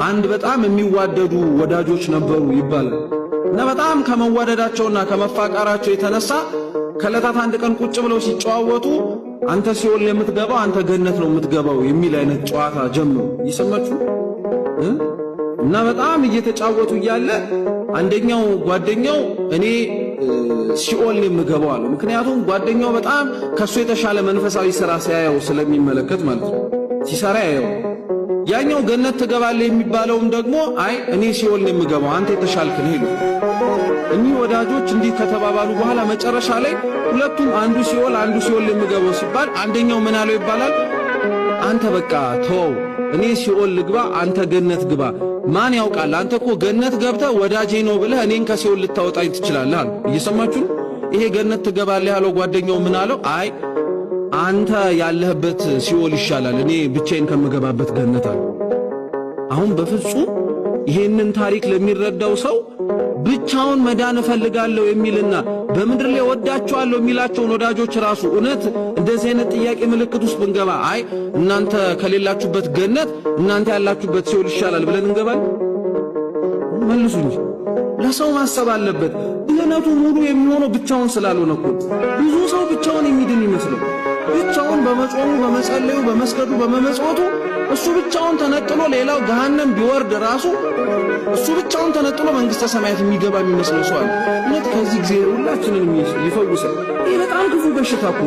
አንድ በጣም የሚዋደዱ ወዳጆች ነበሩ ይባላል እና በጣም ከመዋደዳቸውና ከመፋቀራቸው የተነሳ ከለታት አንድ ቀን ቁጭ ብለው ሲጨዋወቱ አንተ ሲኦል የምትገባው አንተ ገነት ነው የምትገባው የሚል አይነት ጨዋታ ጀምሩ ይሰማችሁ እና በጣም እየተጫወቱ እያለ አንደኛው ጓደኛው እኔ ሲኦል የምገባው አለ። ምክንያቱም ጓደኛው በጣም ከሱ የተሻለ መንፈሳዊ ሥራ ሲያየው ስለሚመለከት ማለት ነው ሲሰራ ያየው። ያኛው ገነት ትገባለህ የሚባለውም ደግሞ አይ እኔ ሲኦል የምገባው አንተ የተሻልክ ነህ ይሉ። እኚህ ወዳጆች እንዲህ ከተባባሉ በኋላ መጨረሻ ላይ ሁለቱም አንዱ ሲኦል የምገባው ሲባል አንደኛው ምን አለው ይባላል አንተ በቃ ተው እኔ ሲኦል ልግባ አንተ ገነት ግባ ማን ያውቃል አንተ እኮ ገነት ገብተህ ወዳጄ ነው ብለህ እኔን ከሲኦል ልታወጣኝ ትችላለህ አሉ። እየሰማችሁ ይሄ ገነት ትገባለህ ያለው ጓደኛው ምን አለው አይ አንተ ያለህበት ሲኦል ይሻላል እኔ ብቻዬን ከምገባበት ገነት አለ። አሁን በፍጹም ይሄንን ታሪክ ለሚረዳው ሰው ብቻውን መዳን እፈልጋለሁ የሚልና በምድር ላይ ወዳቸዋለሁ የሚላቸውን ወዳጆች ራሱ እውነት እንደዚህ አይነት ጥያቄ ምልክት ውስጥ ብንገባ አይ እናንተ ከሌላችሁበት ገነት እናንተ ያላችሁበት ሲኦል ይሻላል ብለን እንገባለን? መልሱ እንጂ ለሰው ማሰብ አለበት። ድህነቱ ሙሉ የሚሆነው ብቻውን ስላልሆነ እኮ ብዙ ሰው ብቻውን የሚድን ይመስለው ብቻውን በመጾሙ በመጸለዩ በመስገዱ በመመጽወቱ እሱ ብቻውን ተነጥሎ ሌላው ገሃነም ቢወርድ ራሱ እሱ ብቻውን ተነጥሎ መንግስተ ሰማያት የሚገባ የሚመስለው ሰው አለ። እውነት ከዚህ ጊዜ ሁላችንን ይፈውሳል። ይህ በጣም ክፉ በሽታ እኮ